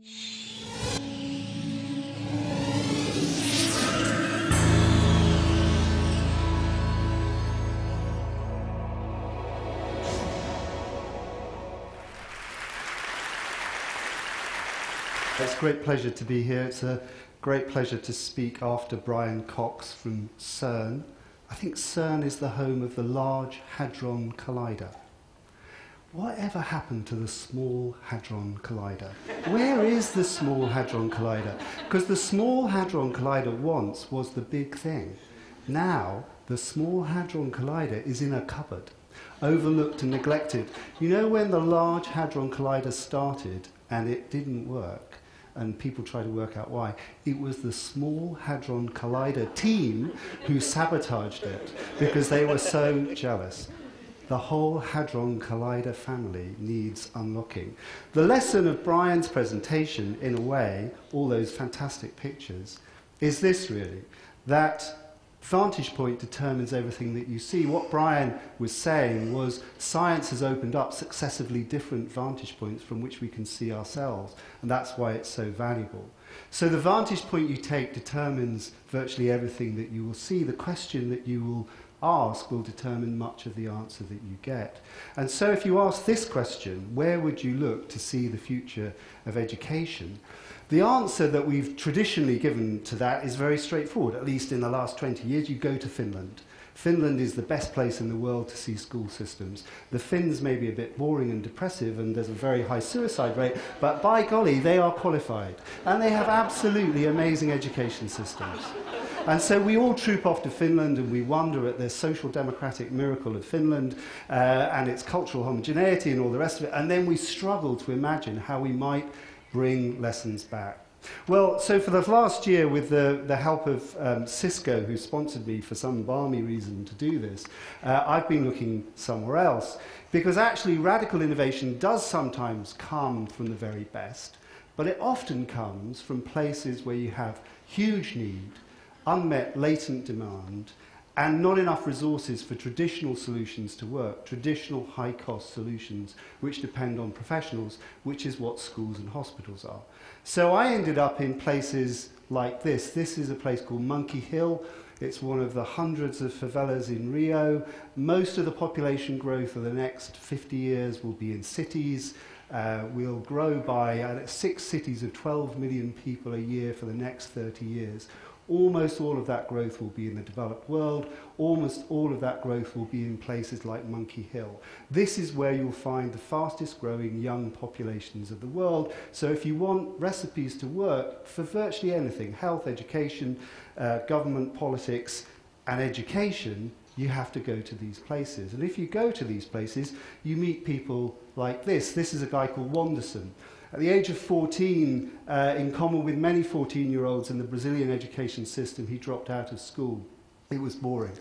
It's a great pleasure to be here. It's a great pleasure to speak after Brian Cox from CERN. I think CERN is the home of the Large Hadron Collider. Whatever happened to the Small Hadron Collider? Where is the Small Hadron Collider? Because the Small Hadron Collider once was the big thing. Now, the Small Hadron Collider is in a cupboard, overlooked and neglected. You know, when the Large Hadron Collider started and it didn't work, and people try to work out why, it was the Small Hadron Collider team who sabotaged it because they were so jealous. The whole Hadron Collider family needs unlocking. The lesson of Brian's presentation, in a way, all those fantastic pictures, is this really, that vantage point determines everything that you see. What Brian was saying was science has opened up successively different vantage points from which we can see ourselves, and that's why it's so valuable. So the vantage point you take determines virtually everything that you will see. The question that you will ask will determine much of the answer that you get. And so if you ask this question, where would you look to see the future of education? The answer that we've traditionally given to that is very straightforward. At least in the last 20 years, you go to Finland. Finland is the best place in the world to see school systems. The Finns may be a bit boring and depressive, and there's a very high suicide rate, but by golly, they are qualified. And they have absolutely amazing education systems. And so we all troop off to Finland and we wonder at the social democratic miracle of Finland and its cultural homogeneity and all the rest of it, and then we struggle to imagine how we might bring lessons back. Well, so for the last year, with the help of Cisco, who sponsored me for some balmy reason to do this, I've been looking somewhere else. Because actually radical innovation does sometimes come from the very best, but it often comes from places where you have huge need, unmet latent demand, and not enough resources for traditional solutions to work, traditional high-cost solutions which depend on professionals, which is what schools and hospitals are. So I ended up in places like this. This is a place called Monkey Hill. It's one of the hundreds of favelas in Rio. Most of the population growth for the next 50 years will be in cities. We'll grow by 6 cities of 12 million people a year for the next 30 years. Almost all of that growth will be in the developed world. Almost all of that growth will be in places like Monkey Hill. This is where you'll find the fastest growing young populations of the world. So if you want recipes to work for virtually anything, health, education, government, politics, and education, you have to go to these places. And if you go to these places, you meet people like this. This is a guy called Wanderson. At the age of 14, in common with many 14-year-olds in the Brazilian education system, he dropped out of school. It was boring.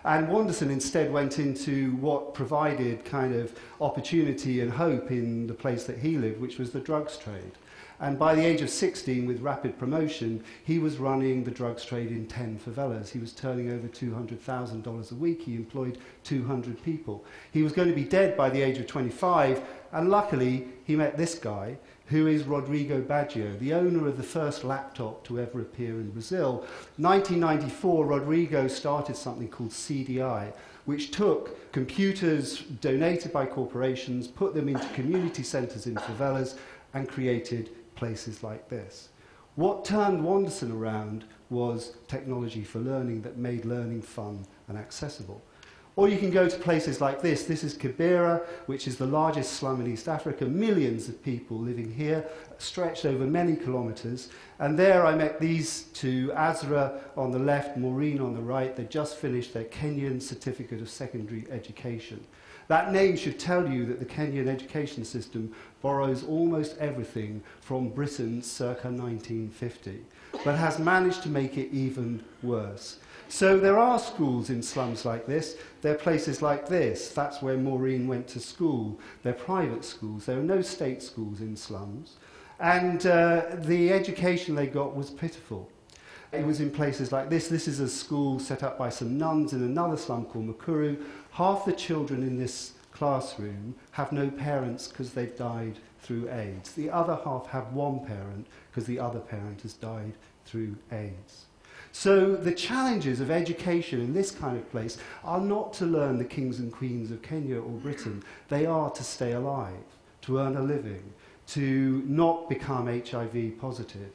And Wanderson instead went into what provided kind of opportunity and hope in the place that he lived, which was the drugs trade. And by the age of 16, with rapid promotion, he was running the drugs trade in 10 favelas. He was turning over $200,000 a week. He employed 200 people. He was going to be dead by the age of 25, and luckily he met this guy, who is Rodrigo Baggio, the owner of the first laptop to ever appear in Brazil. 1994, Rodrigo started something called CDI, which took computers donated by corporations, put them into community centers in favelas, and created places like this. What turned Wanderson around was technology for learning that made learning fun and accessible. Or you can go to places like this. This is Kibera, which is the largest slum in East Africa. Millions of people living here, stretched over many kilometers. And there I met these two, Azra on the left, Maureen on the right. They just finished their Kenyan Certificate of Secondary Education. That name should tell you that the Kenyan education system borrows almost everything from Britain circa 1950, but has managed to make it even worse. So there are schools in slums like this. There are places like this. That's where Maureen went to school. They're private schools. There are no state schools in slums. And the education they got was pitiful. It was in places like this. This is a school set up by some nuns in another slum called Mukuru. Half the children in this classroom have no parents because they've died through AIDS. The other half have one parent because the other parent has died through AIDS. So the challenges of education in this kind of place are not to learn the kings and queens of Kenya or Britain. They are to stay alive, to earn a living, to not become HIV positive.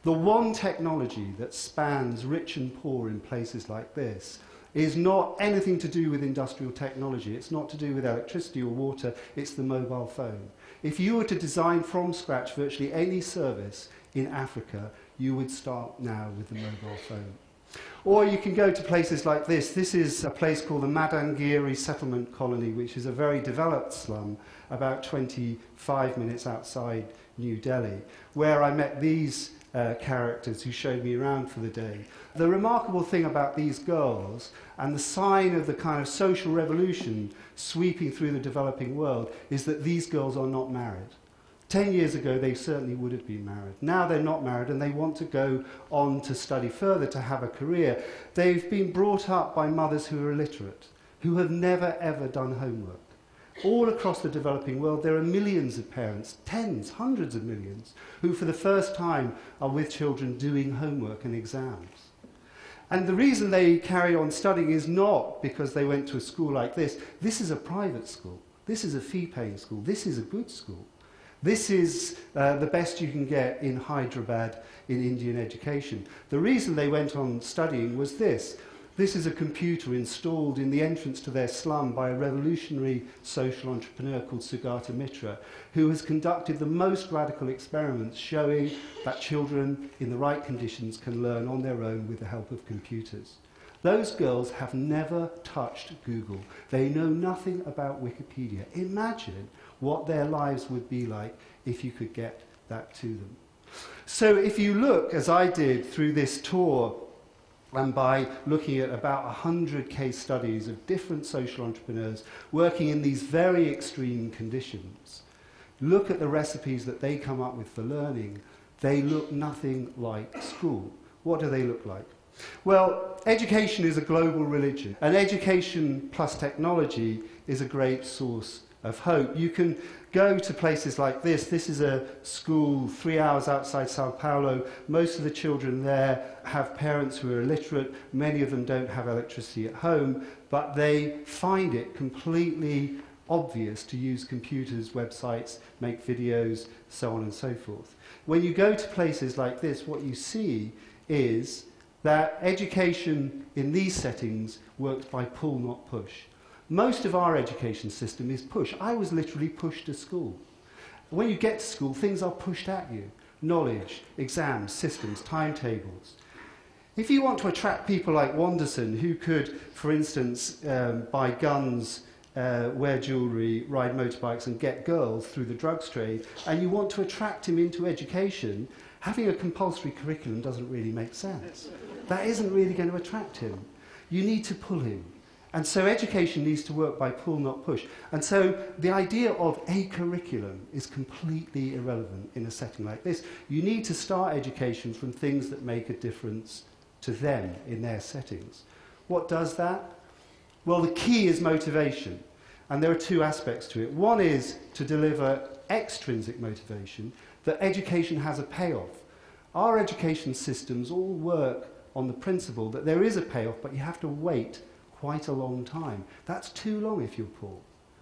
The one technology that spans rich and poor in places like this is not anything to do with industrial technology. It's not to do with electricity or water. It's the mobile phone. If you were to design from scratch virtually any service in Africa, you would start now with the mobile phone. Or you can go to places like this. This is a place called the Madangiri Settlement Colony, which is a very developed slum about 25 minutes outside New Delhi, where I met these characters who showed me around for the day. The remarkable thing about these girls, and the sign of the kind of social revolution sweeping through the developing world, is that these girls are not married. 10 years ago, they certainly would have been married. Now they're not married and they want to go on to study further, to have a career. They've been brought up by mothers who are illiterate, who have never ever done homework. All across the developing world, there are millions of parents, tens, hundreds of millions, who for the first time are with children doing homework and exams. And the reason they carry on studying is not because they went to a school like this. This is a private school. This is a fee-paying school. This is a good school. This is the best you can get in Hyderabad in Indian education. The reason they went on studying was this. This is a computer installed in the entrance to their slum by a revolutionary social entrepreneur called Sugata Mitra, who has conducted the most radical experiments showing that children in the right conditions can learn on their own with the help of computers. Those girls have never touched Google. They know nothing about Wikipedia. Imagine what their lives would be like if you could get that to them. So if you look, as I did, through this tour, and by looking at about 100 case studies of different social entrepreneurs working in these very extreme conditions, look at the recipes that they come up with for learning. They look nothing like school. What do they look like? Well, education is a global religion, and education plus technology is a great source of hope. You can go to places like this. This is a school 3 hours outside Sao Paulo. Most of the children there have parents who are illiterate. Many of them don't have electricity at home, but they find it completely obvious to use computers, websites, make videos, so on and so forth. When you go to places like this, what you see is that education in these settings works by pull, not push. Most of our education system is push. I was literally pushed to school. When you get to school, things are pushed at you. Knowledge, exams, systems, timetables. If you want to attract people like Wanderson, who could, for instance, buy guns, wear jewellery, ride motorbikes and get girls through the drugs trade, and you want to attract him into education, having a compulsory curriculum doesn't really make sense. That isn't really going to attract him. You need to pull him. And so education needs to work by pull, not push. And so the idea of a curriculum is completely irrelevant in a setting like this. You need to start education from things that make a difference to them in their settings. What does that? Well, the key is motivation. And there are two aspects to it. One is to deliver extrinsic motivation, that education has a payoff. Our education systems all work on the principle that there is a payoff, but you have to wait quite a long time. That's too long if you're poor.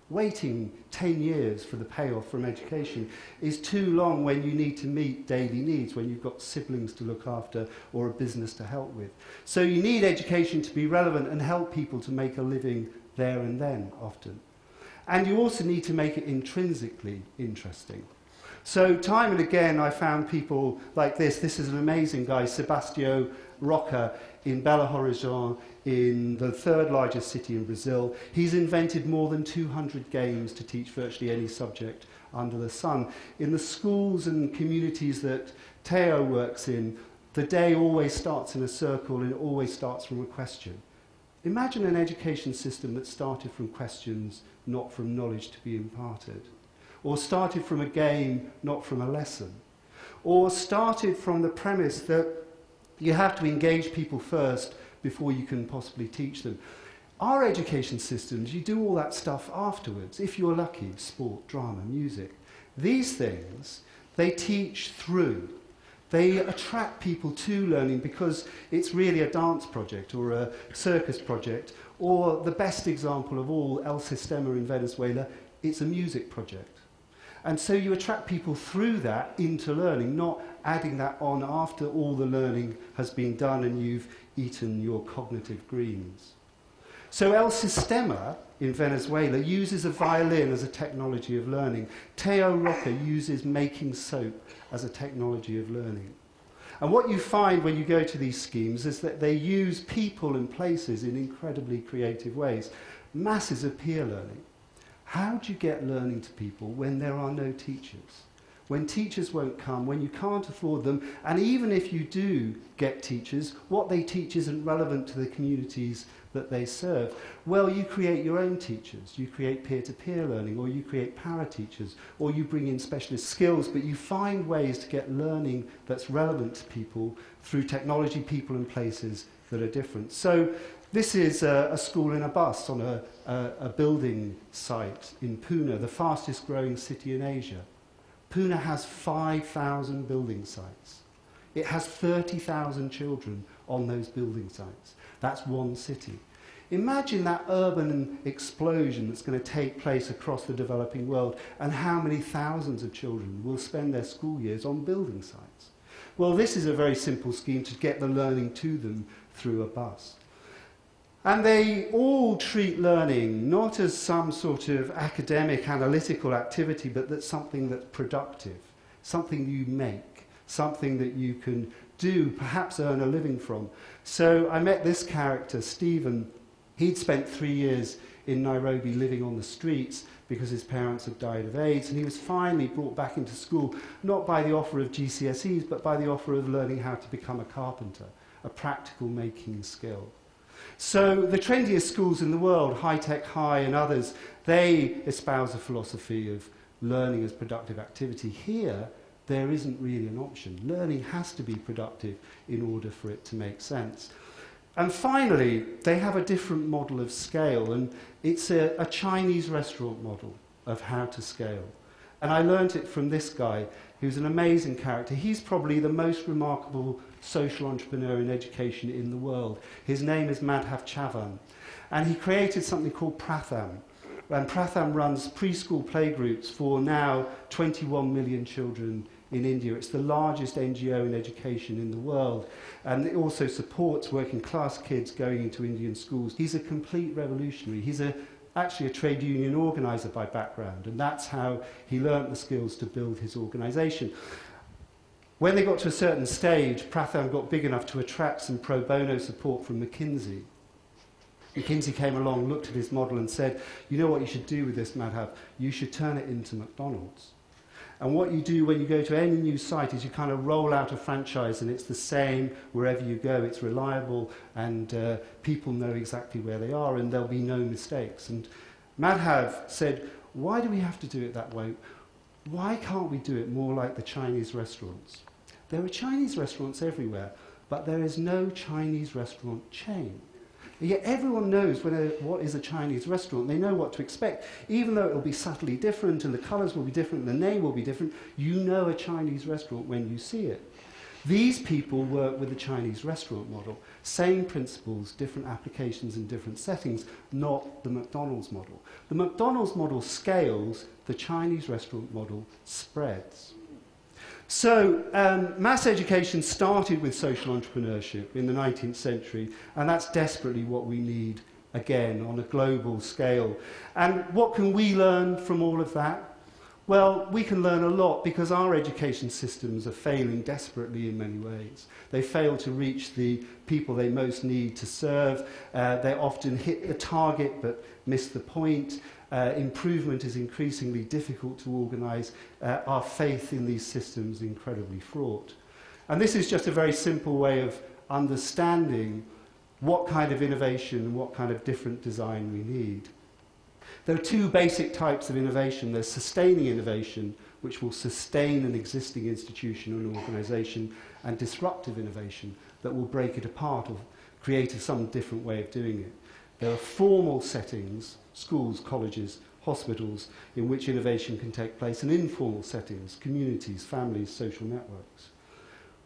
Waiting 10 years for the payoff from education is too long when you need to meet daily needs, when you've got siblings to look after or a business to help with. So you need education to be relevant and help people to make a living there and then, often. And you also need to make it intrinsically interesting. So time and again I found people like this. This is an amazing guy, Sebastião Roca, in Belo Horizonte, in the third largest city in Brazil. He's invented more than 200 games to teach virtually any subject under the sun. In the schools and communities that Teo works in, the day always starts in a circle and it always starts from a question. Imagine an education system that started from questions, not from knowledge to be imparted. Or started from a game, not from a lesson. Or started from the premise that you have to engage people first before you can possibly teach them. Our education systems, you do all that stuff afterwards, if you're lucky, sport, drama, music. These things, they teach through. They attract people to learning because it's really a dance project or a circus project, or the best example of all, El Sistema in Venezuela, it's a music project. And so you attract people through that into learning, not adding that on after all the learning has been done and you've eaten your cognitive greens. So El Sistema in Venezuela uses a violin as a technology of learning. Teo Roca uses making soap as a technology of learning. And what you find when you go to these schemes is that they use people and places in incredibly creative ways. Masses of peer learning. How do you get learning to people when there are no teachers? When teachers won't come, when you can't afford them, and even if you do get teachers, what they teach isn't relevant to the communities that they serve. Well, you create your own teachers. You create peer-to-peer learning, or you create para-teachers, or you bring in specialist skills, but you find ways to get learning that's relevant to people through technology, people and places that are different. So this is a school in a bus on a building site in Pune, the fastest growing city in Asia. Pune has 5,000 building sites. It has 30,000 children on those building sites. That's one city. Imagine that urban explosion that's going to take place across the developing world and how many thousands of children will spend their school years on building sites. Well, this is a very simple scheme to get the learning to them through a bus. And they all treat learning not as some sort of academic, analytical activity, but that's something that's productive, something you make, something that you can do, perhaps earn a living from. So I met this character, Stephen. He'd spent 3 years in Nairobi living on the streets because his parents had died of AIDS, and he was finally brought back into school, not by the offer of GCSEs, but by the offer of learning how to become a carpenter, a practical making skill. So the trendiest schools in the world, High Tech High and others, they espouse a philosophy of learning as productive activity. Here, there isn't really an option. Learning has to be productive in order for it to make sense. And finally, they have a different model of scale, and it's a Chinese restaurant model of how to scale. And I learnt it from this guy, who's an amazing character. He's probably the most remarkable social entrepreneur in education in the world. His name is Madhav Chavan, and he created something called Pratham. And Pratham runs preschool playgroups for now 21 million children in India. It's the largest NGO in education in the world, and it also supports working class kids going into Indian schools. He's a complete revolutionary. He's actually a trade union organizer by background, and that's how he learnt the skills to build his organization. When they got to a certain stage, Pratham got big enough to attract some pro bono support from McKinsey. McKinsey came along, looked at his model and said, you know what you should do with this, Madhav? You should turn it into McDonald's. And what you do when you go to any new site is you kind of roll out a franchise, and it's the same wherever you go. It's reliable, and people know exactly where they are, and there'll be no mistakes. And Madhav said, why do we have to do it that way? Why can't we do it more like the Chinese restaurants? There are Chinese restaurants everywhere, but there is no Chinese restaurant chain. And yet everyone knows what is a Chinese restaurant. They know what to expect. Even though it will be subtly different and the colours will be different and the name will be different, you know a Chinese restaurant when you see it. These people work with the Chinese restaurant model. Same principles, different applications in different settings, not the McDonald's model. The McDonald's model scales, the Chinese restaurant model spreads. So mass education started with social entrepreneurship in the 19th century, and that's desperately what we need again on a global scale. And what can we learn from all of that? Well, we can learn a lot because our education systems are failing desperately in many ways. They fail to reach the people they most need to serve. They often hit the target but miss the point. Improvement is increasingly difficult to organise. Our faith in these systems is incredibly fraught. And this is just a very simple way of understanding what kind of innovation, what kind of different design we need. There are two basic types of innovation. There's sustaining innovation, which will sustain an existing institution or organisation, and disruptive innovation that will break it apart or create some different way of doing it. There are formal settings, schools, colleges, hospitals in which innovation can take place, and informal settings, communities, families, social networks.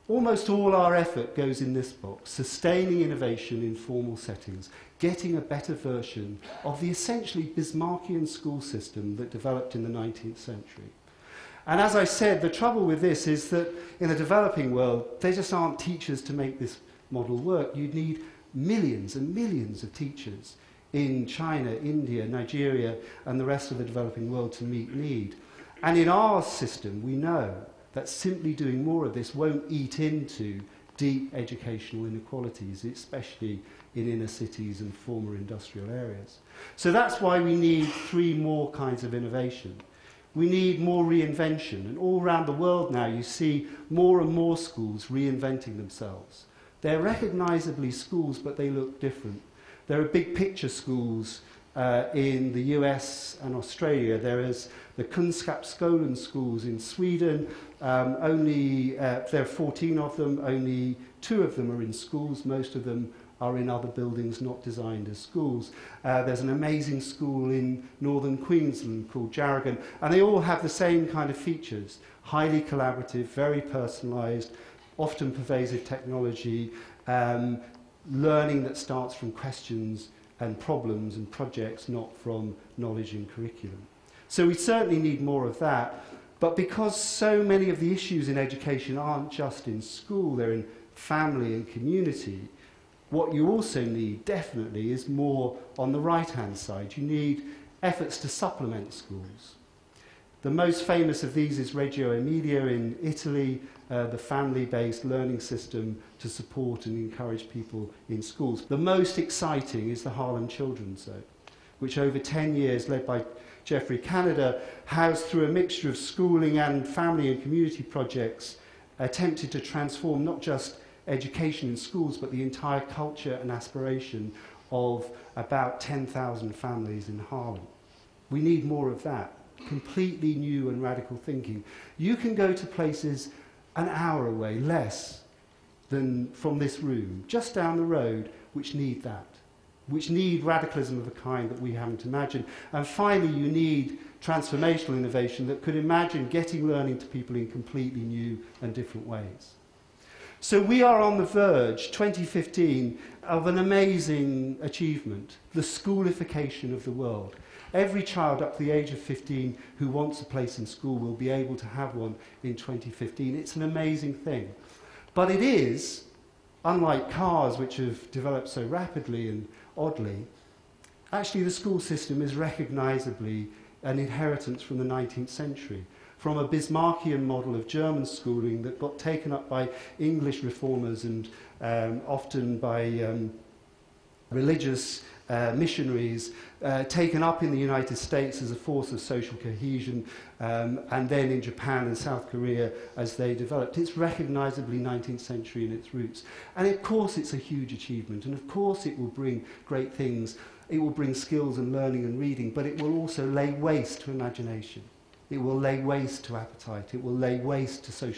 Almost all our effort goes in this box, sustaining innovation in formal settings, getting a better version of the essentially Bismarckian school system that developed in the 19th century. And as I said, the trouble with this is that in the developing world, there just aren't teachers to make this model work. You'd need millions and millions of teachers in China, India, Nigeria, and the rest of the developing world to meet need. And in our system, we know that simply doing more of this won't eat into deep educational inequalities, especially in inner cities and former industrial areas. So that's why we need three more kinds of innovation. We need more reinvention, and all around the world now you see more and more schools reinventing themselves. They're recognisably schools, but they look different. There are big picture schools in the US and Australia. There is the Kunskapsskolan schools in Sweden. There are 14 of them. Only 2 of them are in schools. Most of them are in other buildings not designed as schools. There's an amazing school in northern Queensland called Jarragon, and they all have the same kind of features. Highly collaborative, very personalised, often pervasive technology, learning that starts from questions and problems and projects, not from knowledge and curriculum. So we certainly need more of that. But because so many of the issues in education aren't just in school, they're in family and community, what you also need, definitely, is more on the right-hand side. You need efforts to supplement schools. The most famous of these is Reggio Emilia in Italy, the family-based learning system to support and encourage people in schools. The most exciting is the Harlem Children's Zone, which over 10 years, led by Geoffrey Canada, has, through a mixture of schooling and family and community projects, attempted to transform not just education in schools, but the entire culture and aspiration of about 10,000 families in Harlem. We need more of that. Completely new and radical thinking. You can go to places an hour away, less than from this room, just down the road, which need that, which need radicalism of a kind that we haven't imagined. And finally, you need transformational innovation that could imagine getting learning to people in completely new and different ways. So we are on the verge, 2015, of an amazing achievement, the schoolification of the world. Every child up to the age of 15 who wants a place in school will be able to have one in 2015. It's an amazing thing. But it is, unlike cars, which have developed so rapidly and oddly, actually the school system is recognisably an inheritance from the 19th century, from a Bismarckian model of German schooling that got taken up by English reformers and often by religious missionaries, taken up in the United States as a force of social cohesion, and then in Japan and South Korea as they developed. It's recognisably 19th century in its roots. And of course it's a huge achievement, and of course it will bring great things. It will bring skills and learning and reading, but it will also lay waste to imagination. It will lay waste to appetite. It will lay waste to social